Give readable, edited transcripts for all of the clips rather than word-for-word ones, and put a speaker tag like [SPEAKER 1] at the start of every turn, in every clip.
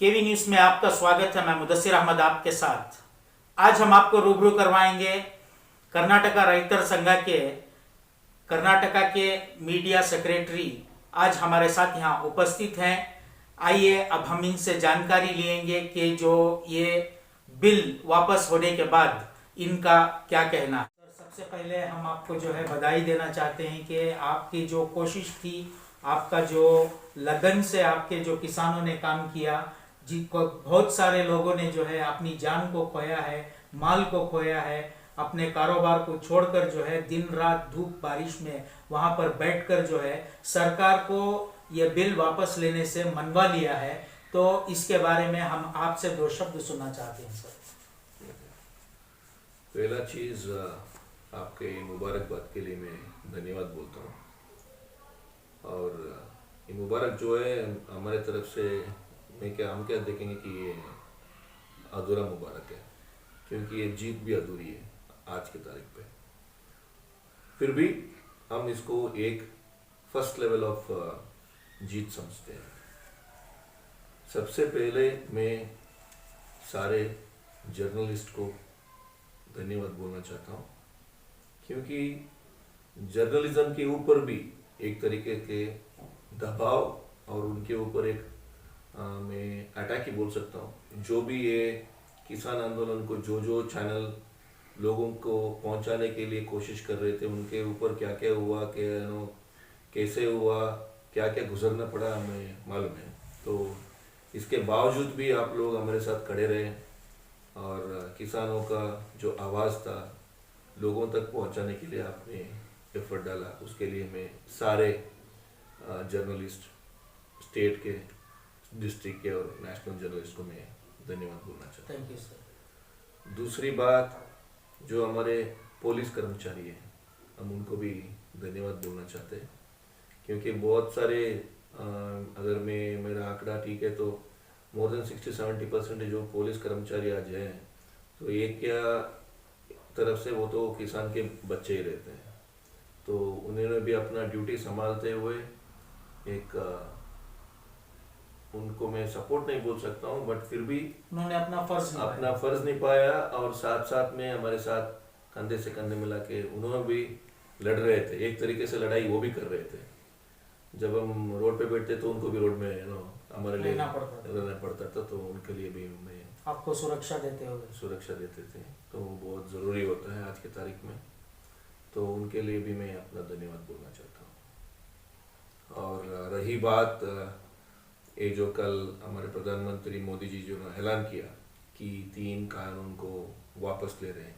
[SPEAKER 1] केवी news में आपका स्वागत है। मैं मुदस्सिर अहमद आपके साथ। आज हम आपको रूबरू करवाएंगे कर्नाटका रैतर संघ के कर्नाटका के मीडिया सेक्रेटरी आज हमारे साथ यहाँ उपस्थित हैं। आइए अब हम इनसे जानकारी लेंगे कि जो ये बिल वापस होने के बाद इनका क्या कहना है। सबसे पहले हम आपको जो है बधाई देना चाहते हैं कि आपकी जो कोशिश थी, आपका जो लगन से आपके जो किसानों ने काम किया, जिनको बहुत सारे लोगों ने जो है अपनी जान को खोया है, माल को खोया है, अपने कारोबार को छोड़कर जो है दिन रात धूप बारिश में वहां पर बैठकर जो है सरकार को ये बिल वापस लेने से मनवा लिया है। तो इसके बारे में हम आपसे दो शब्द सुनना चाहते हैं सर।
[SPEAKER 2] पहला चीज़ आपके मुबारकबाद के लिए मैं धन्यवाद बोलता हूँ। और ये मुबारक जो है हमारे तरफ से हम क्या देखेंगे कि ये अधूरा मुबारक है, क्योंकि ये जीत भी अधूरी है आज की तारीख पे। फिर भी हम इसको एक फर्स्ट लेवल ऑफ जीत समझते हैं। सबसे पहले मैं सारे जर्नलिस्ट को धन्यवाद बोलना चाहता हूँ, क्योंकि जर्नलिज्म के ऊपर भी एक तरीके के दबाव और उनके ऊपर एक मैं अटैक ही बोल सकता हूँ। जो भी ये किसान आंदोलन को जो चैनल लोगों को पहुंचाने के लिए कोशिश कर रहे थे, उनके ऊपर क्या क्या हुआ, कैसे हुआ, क्या क्या गुजरना पड़ा हमें मालूम है। तो इसके बावजूद भी आप लोग हमारे साथ खड़े रहे और किसानों का जो आवाज़ था लोगों तक पहुंचाने के लिए आपने एफर्ट डाला। उसके लिए मैं सारे जर्नलिस्ट, स्टेट के, डिस्ट्रिक्ट के और नेशनल जर्नलिस्ट को मैं धन्यवाद बोलना चाहता हूँ।
[SPEAKER 1] Thank you sir.
[SPEAKER 2] दूसरी बात, जो हमारे पुलिस कर्मचारी हैं, हम उनको भी धन्यवाद बोलना चाहते हैं, क्योंकि बहुत सारे अगर मेरा आंकड़ा ठीक है तो मोर देन 60-70% जो पुलिस कर्मचारी आज हैं, तो एक क्या तरफ से वो तो किसान के बच्चे ही रहते हैं। तो उन्होंने भी अपना ड्यूटी संभालते हुए एक उनको मैं सपोर्ट नहीं बोल सकता हूँ, बट फिर भी
[SPEAKER 1] उन्होंने अपना
[SPEAKER 2] फर्ज निभाया और साथ साथ में हमारे साथ कंधे से कंधे मिला के उन्होंने भी लड़ रहे थे। एक तरीके से लड़ाई वो भी कर रहे थे। जब हम रोड पे बैठते तो उनको भी रोड में हमारे लिए रहना पड़ता था, तो उनके लिए भी मैं
[SPEAKER 1] आपको सुरक्षा देते
[SPEAKER 2] थे। तो बहुत ज़रूरी होता है आज की तारीख में, तो उनके लिए भी मैं अपना धन्यवाद बोलना चाहता हूँ। और रही बात ये जो कल हमारे प्रधानमंत्री मोदी जी जो ने ऐलान किया कि 3 कानून को वापस ले रहे हैं,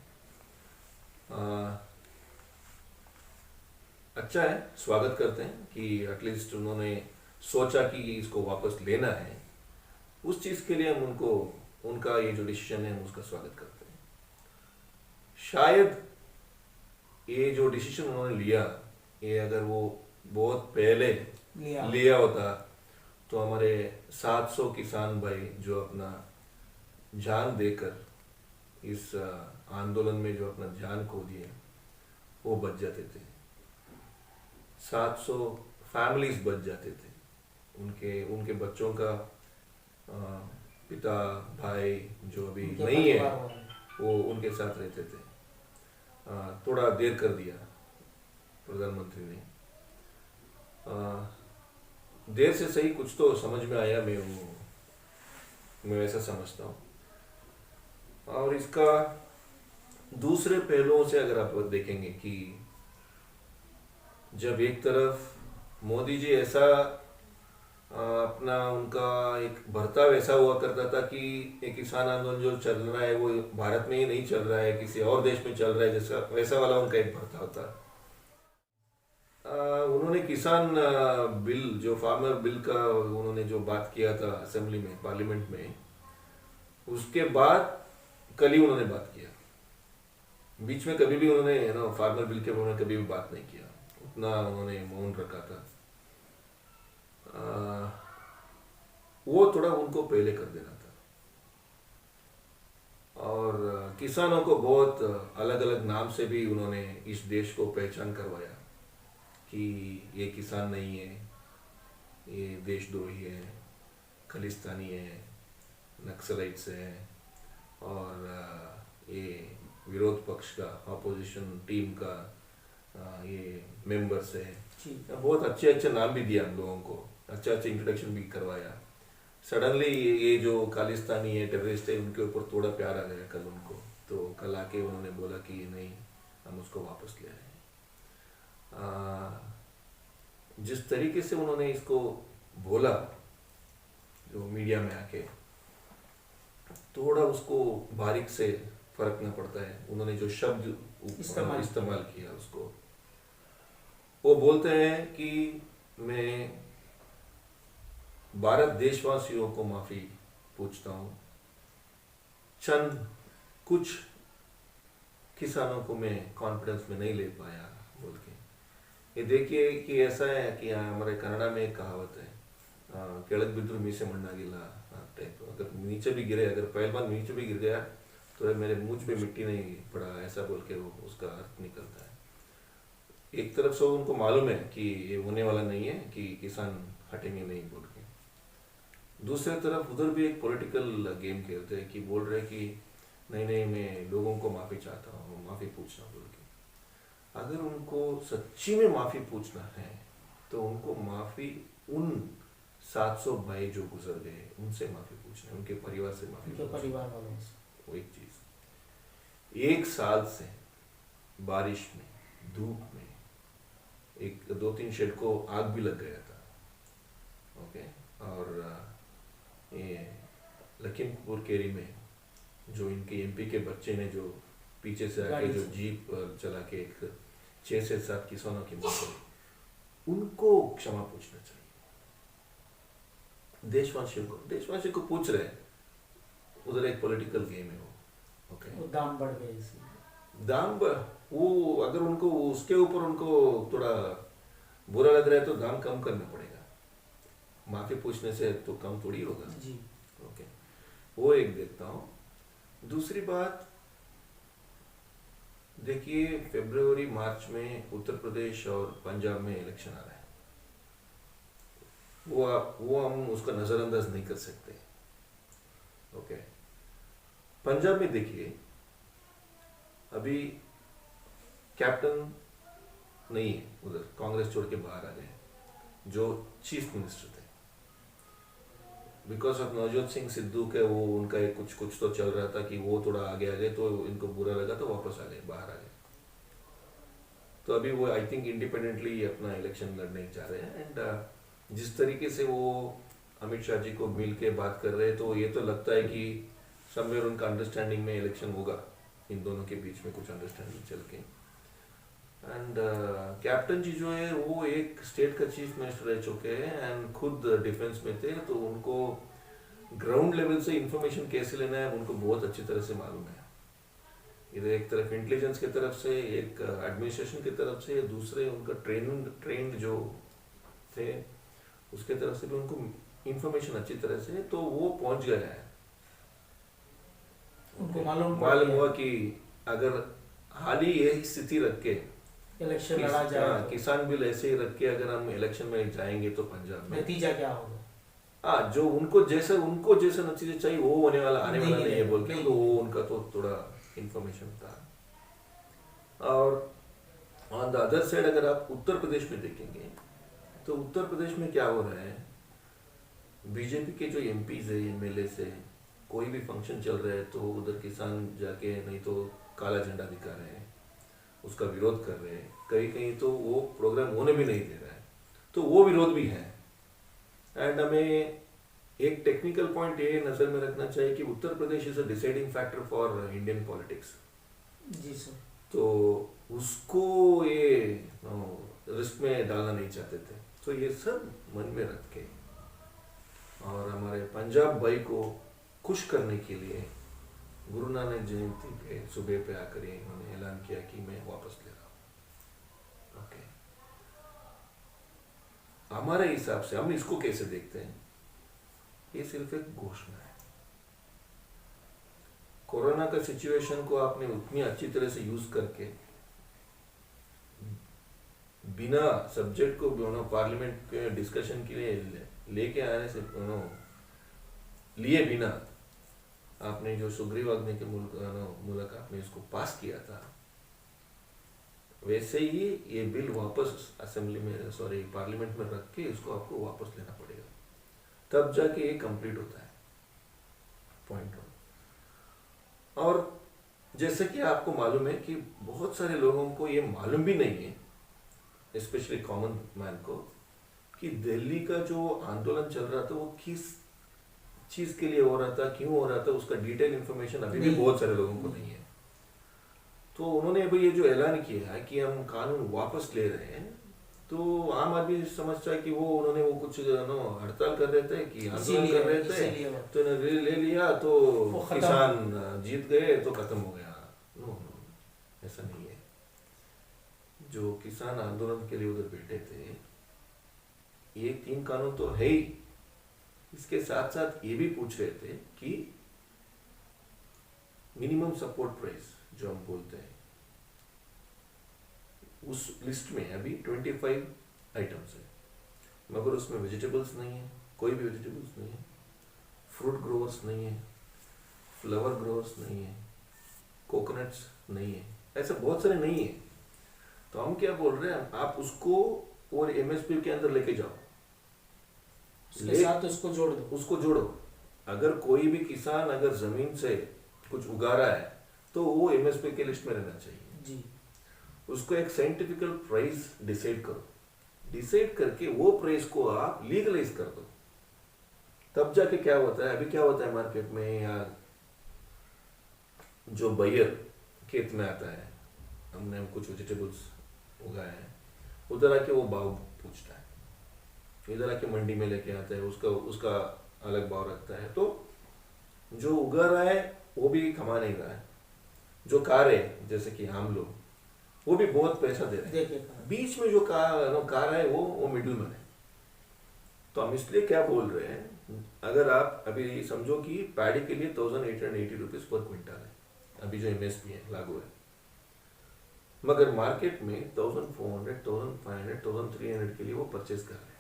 [SPEAKER 2] अच्छा है, स्वागत करते हैं कि एटलीस्ट उन्होंने सोचा कि इसको वापस लेना है। उस चीज़ के लिए हम उनका ये जो डिसीजन है हम उसका स्वागत करते हैं। शायद ये जो डिसीजन उन्होंने लिया, ये अगर वो बहुत पहले लिया होता तो हमारे 700 किसान भाई जो अपना जान देकर इस आंदोलन में जो अपना जान खो दिए वो बच जाते थे। 700 फैमिलीज बच जाते थे। उनके बच्चों का पिता भाई जो अभी नहीं है वो उनके साथ रहते थे। थोड़ा देर कर दिया प्रधानमंत्री ने। देर से सही कुछ तो समझ में आया, मैं वैसा समझता हूँ। और इसका दूसरे पहलुओं से अगर आप देखेंगे कि जब एक तरफ मोदी जी ऐसा अपना उनका एक बर्ताव ऐसा हुआ करता था कि एक किसान आंदोलन जो चल रहा है वो भारत में ही नहीं चल रहा है, किसी और देश में चल रहा है, जैसा वैसा वाला उनका एक बर्ताव था। उन्होंने किसान बिल, जो फार्मर बिल का उन्होंने जो बात किया था असेंबली में, पार्लियामेंट में, उसके बाद कल ही उन्होंने बात किया। बीच में कभी भी उन्होंने फार्मर बिल के बारे में कभी भी बात नहीं किया, उतना उन्होंने मौन रखा था। वो थोड़ा उनको पहले कर देना था। और किसानों को बहुत अलग अलग नाम से भी उन्होंने इस देश को पहचान करवाया कि ये किसान नहीं है, ये देशद्रोही है, खालिस्तानी है, नक्सलाइट्स हैं और ये विरोध पक्ष का ऑपोजिशन टीम का ये मेंबर्स है।
[SPEAKER 1] जी
[SPEAKER 2] बहुत अच्छे अच्छे नाम भी दिया हम लोगों को, अच्छा अच्छा इंट्रोडक्शन भी करवाया। सडनली ये जो खालिस्तानी है, टेररिस्ट है, उनके ऊपर थोड़ा प्यार आ गया कल उनको, तो कल आके उन्होंने बोला कि नहीं, हम उसको वापस ले रहे हैं। जिस तरीके से उन्होंने इसको बोला जो मीडिया में आके, थोड़ा उसको बारीक से फर्कना पड़ता है। उन्होंने जो शब्द इस्तेमाल किया उसको, वो बोलते हैं कि मैं भारत देशवासियों को माफी पूछता हूँ, चंद कुछ किसानों को मैं कॉन्फिडेंस में नहीं ले पाया बोल के। ये देखिए कि ऐसा है कि हमारे कन्नड़ा में एक कहावत है, केड़क बिद्रू मीसे मಣ್ಣागिला टाइप, अगर नीचे भी गिरे, अगर पहलवान नीचे भी गिर गया तो मेरे मुझ पे मिट्टी नहीं पड़ा, ऐसा बोल के वो उसका अर्थ निकलता है। एक तरफ से उनको मालूम है कि ये होने वाला नहीं है कि किसान हटेंगे नहीं बोल के, दूसरी तरफ उधर भी एक पॉलिटिकल गेम खेलते हैं कि बोल रहे कि नहीं नहीं मैं लोगों को माफ़ी चाहता हूँ, माफ़ी पूछना बोल के। अगर उनको सच्ची में माफ़ी पूछना है तो उनको माफ़ी उन 700 भाई जो गुजर गए उनसे माफ़ी पूछना है, उनके परिवार से माफ़ी,
[SPEAKER 1] परिवार वालों से।
[SPEAKER 2] वो एक चीज़, 1 साल से बारिश में, धूप में, एक 2-3 शेड को आग भी लग गया था, ओके। और ये लखीमपुर केरी में जो इनके एमपी के बच्चे ने जो पीछे से आके जो जीप चला के एक 6 से 7 किसानों की मौत हुई, उनको क्षमा पूछना चाहिए। देशवासियों को पूछ रहे हैं, उधर एक पॉलिटिकल गेम है वो, ओके।
[SPEAKER 1] वो दाम बढ़ गए इसलिए।
[SPEAKER 2] वो अगर उनको उसके ऊपर उनको थोड़ा बुरा लग रहा है तो दाम कम करना पड़ेगा, माफी पूछने से तो कम थोड़ी होगा
[SPEAKER 1] जी,
[SPEAKER 2] ओके। वो एक देखता हूँ। दूसरी बात देखिए, फरवरी मार्च में उत्तर प्रदेश और पंजाब में इलेक्शन आ रहा है, वो हम उसका नजरअंदाज नहीं कर सकते, ओके। पंजाब में देखिए, अभी कैप्टन नहीं है उधर, कांग्रेस छोड़ के बाहर आ गए जो चीफ मिनिस्टर थे, बिकॉज ऑफ नवजोत सिंह सिद्धू के वो उनका एक कुछ तो चल रहा था कि वो थोड़ा आगे आ गए तो इनको बुरा लगा तो वापस आ गए, बाहर आ गए। तो अभी वो आई थिंक इंडिपेंडेंटली अपना इलेक्शन लड़ने जा रहे हैं। एंड जिस तरीके से वो अमित शाह जी को मिल के बात कर रहे हैं तो ये तो लगता है कि समवेयर उनका अंडरस्टैंडिंग में इलेक्शन होगा, इन दोनों के बीच में कुछ अंडरस्टैंडिंग चल के। एंड कैप्टन जी जो है वो एक स्टेट का चीफ मिनिस्टर रह चुके हैं एंड खुद डिफेंस में थे, तो उनको ग्राउंड लेवल से इंफॉर्मेशन कैसे लेना है उनको बहुत अच्छी तरह से मालूम है। इधर एक तरफ इंटेलिजेंस की तरफ से, एक एडमिनिस्ट्रेशन की तरफ से, दूसरे उनका ट्रेंड जो थे उसके तरफ से भी उनको इंफॉर्मेशन अच्छी तरह से, तो वो पहुंच गया है।
[SPEAKER 1] उनको मालूम
[SPEAKER 2] हुआ कि अगर हाल ही यही स्थिति रख के
[SPEAKER 1] इलेक्शन लड़ा जाए,
[SPEAKER 2] किसान बिल ऐसे ही रख के अगर हम इलेक्शन में जाएंगे तो पंजाब में
[SPEAKER 1] नतीजा क्या होगा?
[SPEAKER 2] जो उनको जैसा नतीजा चाहिए वो होने वाला आने वाला नहीं है बोल के, तो वो उनका तो थोड़ा इंफॉर्मेशन था। और ऑन द अदर साइड अगर आप उत्तर प्रदेश में देखेंगे तो उत्तर प्रदेश में क्या हो रहा है, बीजेपी के जो एमपीज है, एमएलए से कोई भी फंक्शन चल रहा है तो उधर किसान जाके नहीं तो काला झंडा दिखा रहे हैं, उसका विरोध कर रहे हैं, कहीं कहीं तो वो प्रोग्राम होने भी नहीं दे रहा है, तो वो विरोध भी है। एंड हमें एक टेक्निकल पॉइंट ये नजर में रखना चाहिए कि Uttar Pradesh is a deciding factor for Indian politics.
[SPEAKER 1] जी सर।
[SPEAKER 2] तो उसको ये रिस्क में डालना नहीं चाहते थे, तो ये सब मन में रख के और हमारे पंजाब भाई को खुश करने के लिए गुरु नानक जयंती पे सुबह पे आकर इन्होंने ऐलान किया कि मैं वापस ले रहा हूँ, ओके। हमारे हिसाब से हम इसको कैसे देखते हैं, ये सिर्फ एक घोषणा है। कोरोना का सिचुएशन को आपने उतनी अच्छी तरह से यूज करके बिना सब्जेक्ट को पार्लियामेंट के डिस्कशन के लिए लेके आने से लिए बिना आपने जो सुग्रीवाज्ञा के मूलक आपने इसको पास किया था, वैसे ही ये बिल वापस असेंबली में पार्लियामेंट में रख के इसको आपको वापस लेना पड़ेगा, तब जाके ये कंप्लीट होता है। पॉइंट 1। और जैसे कि आपको मालूम है कि बहुत सारे लोगों को ये मालूम भी नहीं है, स्पेशली कॉमन मैन को, कि दिल्ली का जो आंदोलन चल रहा था वो किस चीज के लिए हो रहा था, क्यों हो रहा था, उसका डिटेल इंफॉर्मेशन अभी भी बहुत सारे लोगों को नहीं है। तो उन्होंने अभी ये जो ऐलान किया है कि हम कानून वापस ले रहे हैं, तो आम आदमी समझता है कि वो उन्होंने वो कुछ हड़ताल कर रहे थे कि आंदोलन कर रहे थे, तो इन्होंने ले लिया तो किसान जीत गए तो खत्म हो गया। नो, ऐसा नहीं है। जो किसान आंदोलन के लिए उधर बैठे थे, ये 3 कानून तो है ही, इसके साथ साथ ये भी पूछ रहे थे कि मिनिमम सपोर्ट प्राइस जो हम बोलते हैं, उस लिस्ट में अभी 25 आइटम्स है, मगर उसमें वेजिटेबल्स नहीं है, कोई भी वेजिटेबल्स नहीं है, फ्रूट ग्रोवर्स नहीं है, फ्लावर ग्रोवर्स नहीं है, कोकोनट्स नहीं है, ऐसे बहुत सारे नहीं है। तो हम क्या बोल रहे हैं, आप उसको और एमएसपी के अंदर लेके जाओ,
[SPEAKER 1] उसके साथ उसको जोड़ो।
[SPEAKER 2] अगर कोई भी किसान अगर जमीन से कुछ उगा रहा है तो वो एमएसपी के लिस्ट में रहना चाहिए
[SPEAKER 1] जी।
[SPEAKER 2] उसको एक साइंटिफिकल प्राइस डिसाइड करो, डिसाइड करके वो प्राइस को आप लीगलाइज कर दो, तब जाके क्या होता है। अभी क्या होता है मार्केट में, या जो बायर खेत में आता है, हमने कुछ वेजिटेबल्स उगाए हैं, उधर आके वो भाव पूछता है, इधर आके मंडी में लेके आता है, उसका अलग भाव रखता है। तो जो उगा रहा है वो भी कमा नहीं रहा है, जो खा रहे हैं जैसे कि हम लोग, वो भी बहुत पैसा दे रहे हैं, बीच में जो खा रहा है वो मिडिल मैन है। तो हम इसलिए क्या बोल रहे हैं, अगर आप अभी समझो कि पैडी के लिए 1880 रुपीज पर क्विंटल है अभी जो एमएसपी है लागू है, मगर मार्केट में 1400, 1500, 1300 के लिए वो परचेज कर रहे हैं।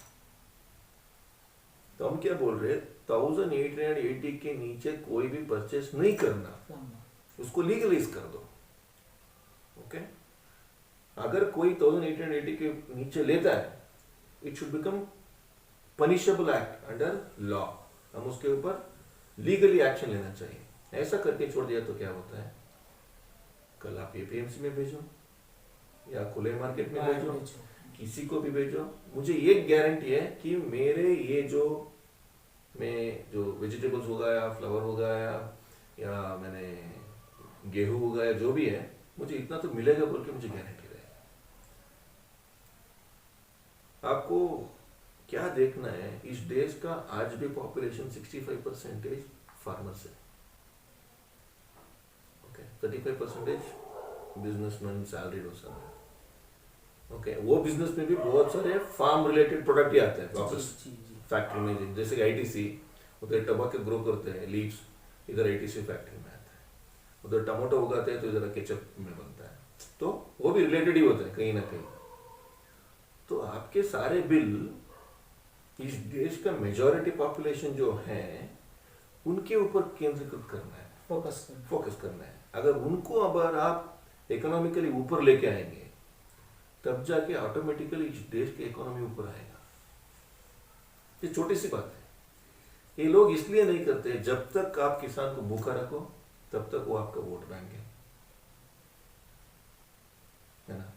[SPEAKER 2] तो हम क्या बोल रहे हैं, 1880 के नीचे कोई भी परचेस नहीं करना, उसको लीगलाइज कर दो। ओके, अगर कोई 1880 के नीचे लेता है, it should become punishable act under law, हम उसके ऊपर लीगली एक्शन लेना चाहिए। ऐसा करके छोड़ दिया तो क्या होता है, कल आप एपीएमसी में भेजो या खुले मार्केट में भेजो, किसी को भी भेजो, मुझे ये गारंटी है कि मेरे ये जो मैं जो वेजिटेबल्स उगाया, फ्लावर उगाया, या मैंने गेहूं उगाया, जो भी है, मुझे इतना तो मिलेगा बोल के मुझे गारंटी है। आपको क्या देखना है, इस देश का आज भी पॉपुलेशन 65% फार्मर्स है, ओके, 35% बिजनेसमैन सैलरीड हो सकता है। ओके, वो बिजनेस में भी बहुत सारे फार्म रिलेटेड प्रोडक्ट ही आते हैं वापस फैक्ट्री में, जैसे कि आईटीसी, उधर टमाटो ग्रो करते हैं लीव्स, इधर आईटीसी फैक्ट्री में आता है, उधर टमाटो उगाते हैं तो इधर केचप में बनता है, तो वो भी रिलेटेड ही होता है कहीं ना कहीं। तो आपके सारे बिल इस देश का मेजॉरिटी पॉपुलेशन जो है उनके ऊपर केंद्रीकृत करना है, फोकस करना है। अगर उनको अगर आप इकोनॉमिकली ऊपर लेके आएंगे, तब जाके ऑटोमेटिकली इस देश की इकोनॉमी ऊपर आएगा। ये छोटी सी बात है, ये लोग इसलिए नहीं करते, जब तक आप किसान को भूखा रखो तब तक वो आपका वोट बैंक है ना।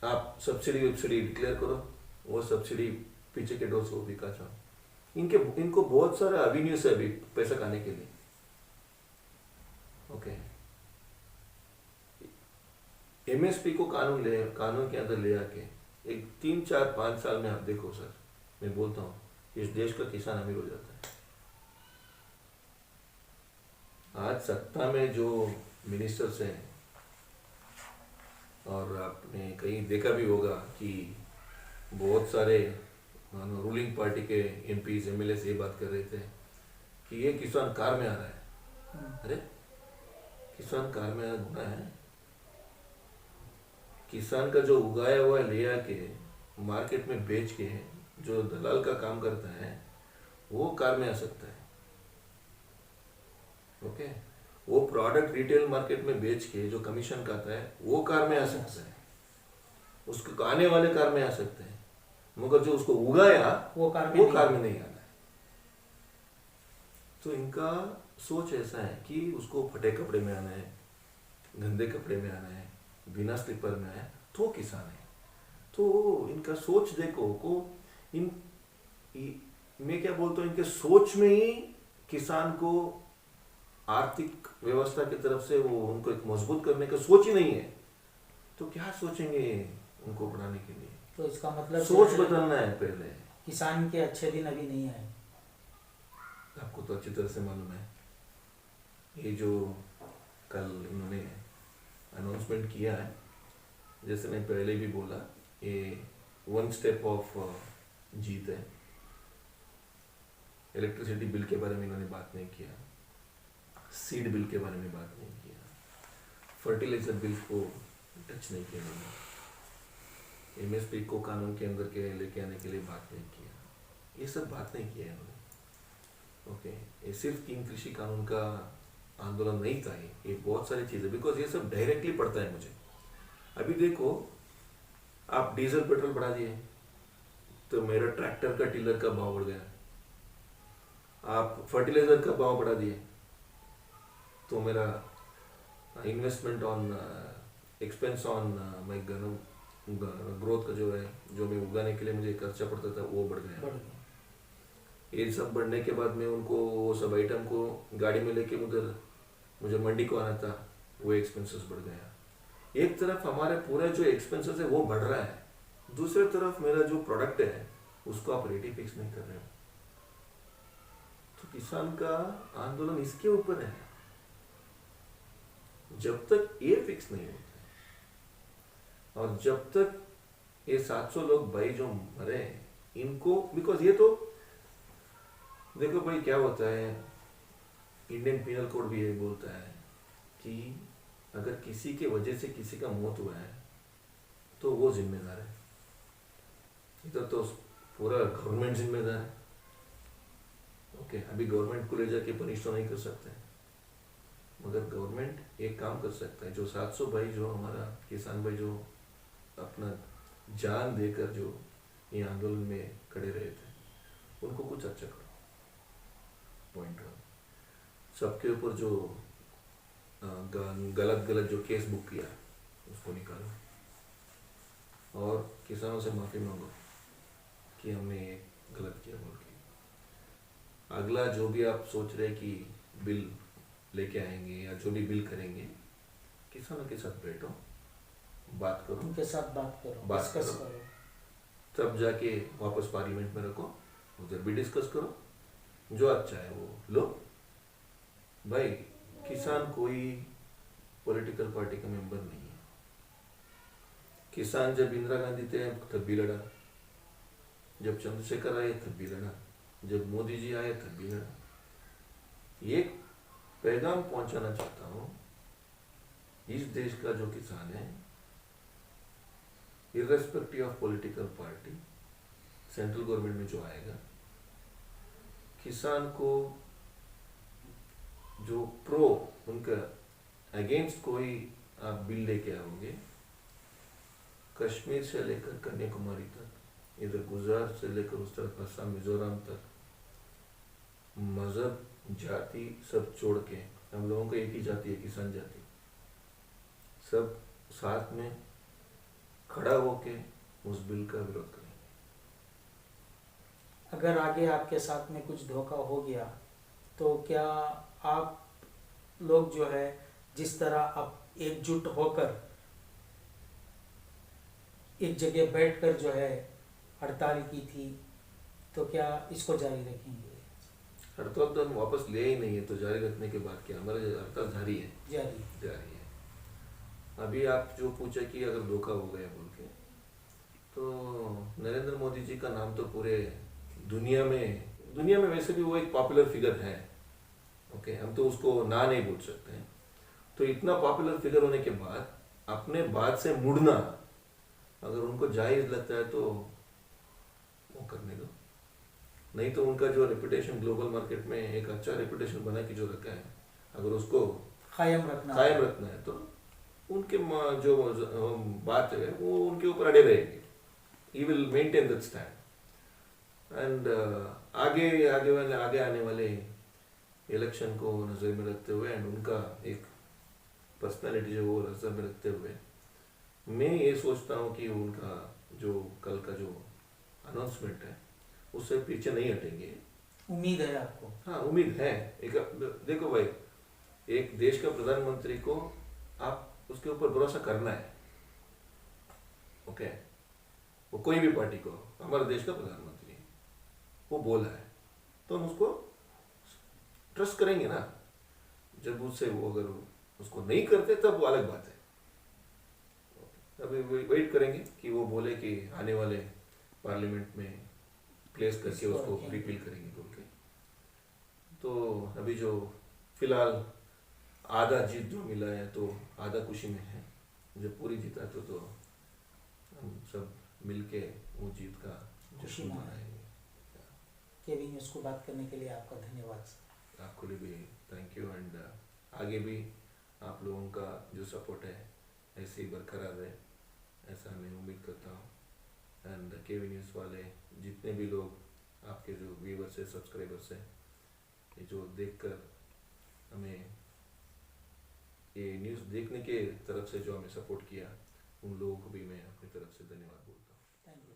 [SPEAKER 2] आप सब्सिडी डिक्लेयर करो, वो सब्सिडी पीछे के डोर से वो भी काटो। इनको बहुत सारा एवेन्यूज है अभी पैसा खाने के लिए। ओके, एमएसपी को कानून के अंदर ले आके एक 3, 4, 5 साल में आप देखो सर, मैं बोलता हूँ इस देश का किसान अमीर हो जाता है। आज सत्ता में जो मिनिस्टर्स हैं, और आपने कहीं देखा भी होगा कि बहुत सारे रूलिंग पार्टी के एमपीज एमएलए ये बात कर रहे थे कि ये किसान कार में आ रहा है। अरे किसान कार में गुना है? किसान का जो उगाया हुआ ले आके मार्केट में बेच के जो दलाल का काम करता है वो कार में आ सकता है। ओके, वो प्रोडक्ट रिटेल मार्केट में बेच के जो कमीशन खाता है वो कार में आ सकता है, उसको आने वाले कार में आ सकते हैं, मगर जो उसको उगाया
[SPEAKER 1] वो कार
[SPEAKER 2] में नहीं आना है। तो इनका सोच ऐसा है कि उसको फटे कपड़े में आना है, गंदे कपड़े में आना है, बिना स्लीपर में आना है तो किसान है। तो इनका सोच देखो को मैं क्या बोलता हूँ, इनके सोच में ही किसान को आर्थिक व्यवस्था की तरफ से वो उनको एक मजबूत करने का सोच ही नहीं है, तो क्या सोचेंगे उनको बढ़ाने के लिए?
[SPEAKER 1] तो इसका मतलब
[SPEAKER 2] सोच बदलना है पहले।
[SPEAKER 1] किसान के अच्छे दिन अभी नहीं आए।
[SPEAKER 2] आपको तो अच्छी तरह से मालूम है, ये जो कल इन्होंने अनाउंसमेंट किया है, जैसे मैं पहले भी बोला, ये वन स्टेप ऑफ जीत है। इलेक्ट्रिसिटी बिल के बारे में इन्होंने बात नहीं किया, सीड बिल के बारे में बात नहीं किया, फर्टिलाइजर बिल को टच नहीं किया इन्होंने, एमएसपी को कानून के अंदर के लेके आने के लिए बात नहीं किया, ये सब बात नहीं किया इन्होंने। ओके, ये सिर्फ तीन कृषि कानून का आंदोलन नहीं था, ये बहुत सारी चीजें, बिकॉज ये सब डायरेक्टली पड़ता है मुझे। अभी देखो, आप डीजल पेट्रोल बढ़ा दिए तो मेरा ट्रैक्टर का टिलर का भाव बढ़ गया, आप फर्टिलाइजर का भाव बढ़ा दिए तो मेरा investment on expense on my growth का जो है, जो मैं उगाने के लिए मुझे खर्चा पड़ता था वो बढ़ गया। ये सब बढ़ने के बाद में उनको वो सब आइटम को गाड़ी में लेके उधर मुझे मंडी को आना था, वो एक्सपेंसेस बढ़ गया। एक तरफ हमारे पूरे जो एक्सपेंसेस है वो बढ़ रहा है, दूसरी तरफ मेरा जो प्रोडक्ट है उसको आप रेट ही फिक्स नहीं कर रहे हो। तो किसान का आंदोलन इसके ऊपर है, जब तक ये फिक्स नहीं होता और जब तक ये 700 लोग भाई जो मरे इनको, बिकॉज ये तो देखो भाई क्या होता है, इंडियन पिनल कोड भी यही बोलता है कि अगर किसी के वजह से किसी का मौत हुआ है तो वो जिम्मेदार है। इधर तो पूरा गवर्नमेंट जिम्मेदार है। ओके, अभी गवर्नमेंट को ले जाके पनिश तो नहीं कर सकते, मगर गवर्नमेंट एक काम कर सकता है, जो 700 भाई जो हमारा किसान भाई जो अपना जान देकर जो ये आंदोलन में खड़े रहे थे उनको कुछ अच्छा करो, पॉइंट वन। सबके ऊपर जो गलत गलत जो केस बुक किया उसको निकालो और किसानों से माफ़ी मांगो कि हमने गलत किया बोल के। अगला जो भी आप सोच रहे कि बिल लेके आएंगे या जो भी बिल करेंगे, किसानों के साथ बैठो, बात करो,
[SPEAKER 1] उनके साथ बात करो, डिस्कस करो,
[SPEAKER 2] तब जाके वापस पार्लियामेंट में रखो, उधर भी डिस्कस करो, जो अच्छा है वो लो। भाई किसान कोई पॉलिटिकल पार्टी का मेंबर नहीं है। किसान जब इंदिरा गांधी थे तब भी लड़ा, जब चंद्रशेखर आए तब भी लड़ा, जब मोदी जी आए तब भी लड़ा। ये पैगाम पहुंचाना चाहता हूं, इस देश का जो किसान है, irrespective of political party, central government में जो आएगा, किसान को जो प्रो उनका अगेंस्ट कोई आप बिल लेके आओगे, कश्मीर से लेकर कन्याकुमारी तक, इधर गुजरात से लेकर उस तरफ असम मिजोरम तक, मजहब जाति सब छोड़ के, हम लोगों को एक ही जाति है, किसान जाति, सब साथ में खड़ा होके उस बिल का विरोध करेंगे।
[SPEAKER 1] अगर आगे आपके साथ में कुछ धोखा हो गया तो क्या आप लोग जो है जिस तरह अब एकजुट होकर एक जगह बैठकर जो है हड़ताल की थी, तो क्या इसको जारी रखेंगे?
[SPEAKER 2] हड़ताल तो हम वापस ले ही नहीं है, तो जारी रखने के बाद क्या, हमारा हड़ताल जारी है।
[SPEAKER 1] जारी
[SPEAKER 2] है। अभी आप जो पूछा कि अगर धोखा हो गया बोल के, तो नरेंद्र मोदी जी का नाम तो पूरे दुनिया में वैसे भी वो एक पॉपुलर फिगर है। ओके, हम तो उसको ना नहीं बोल सकते हैं। तो इतना पॉपुलर फिगर होने के बाद अपने बात से मुड़ना, अगर उनको जायज लगता है तो वो करने दो, नहीं तो उनका जो रेपुटेशन ग्लोबल मार्केट में एक अच्छा रेपुटेशन बना के जो रखा है अगर उसको
[SPEAKER 1] कायम रखना
[SPEAKER 2] कायम रखना है तो उनके जो बात है वो उनके ऊपर अड़े रहेंगे. He will maintain that stand. And आगे आने वाले इलेक्शन को नजर में रखते हुए एंड उनका एक पर्सनालिटी जो वो नजर में रखते हुए मैं ये सोचता हूँ कि उनका जो कल का जो अनाउंसमेंट है उससे पीछे नहीं हटेंगे.
[SPEAKER 1] उम्मीद है आपको?
[SPEAKER 2] हाँ, उम्मीद है. एक देखो भाई, एक देश का प्रधानमंत्री को आप उसके ऊपर भरोसा करना है. ओके, वो कोई भी पार्टी को, हमारे देश का प्रधानमंत्री वो बोला है तो हम उसको ट्रस्ट करेंगे ना. जब उससे वो अगर उसको नहीं करते तब वो अलग बात है. अभी वेट करेंगे कि वो बोले कि आने वाले पार्लियामेंट में प्लेस करके उसको रिपील करेंगे बोल के. तो अभी जो फिलहाल आधा जीत जो मिला है तो आधा खुशी में है. जब पूरी जीता तो हम सब मिलके वो जीत का
[SPEAKER 1] खुशी
[SPEAKER 2] जश्न
[SPEAKER 1] मनाएंगे.
[SPEAKER 2] मनाएंगे.
[SPEAKER 1] केवी न्यूज़ को बात करने के लिए आपका धन्यवाद सर.
[SPEAKER 2] आपको लिए भी थैंक यू. एंड आगे भी आप लोगों का जो सपोर्ट है ऐसे ही बरकरार रहे ऐसा मैं उम्मीद करता हूँ. एंड केवी न्यूज़ वाले जितने भी लोग आपके जो व्यूवर्स है सब्सक्राइबर्स हैं ये जो देखकर हमें ये न्यूज़ देखने के तरफ से जो हमें सपोर्ट किया उन लोगों को भी मैं अपनी तरफ से धन्यवाद बोलता हूँ.
[SPEAKER 1] Thank you.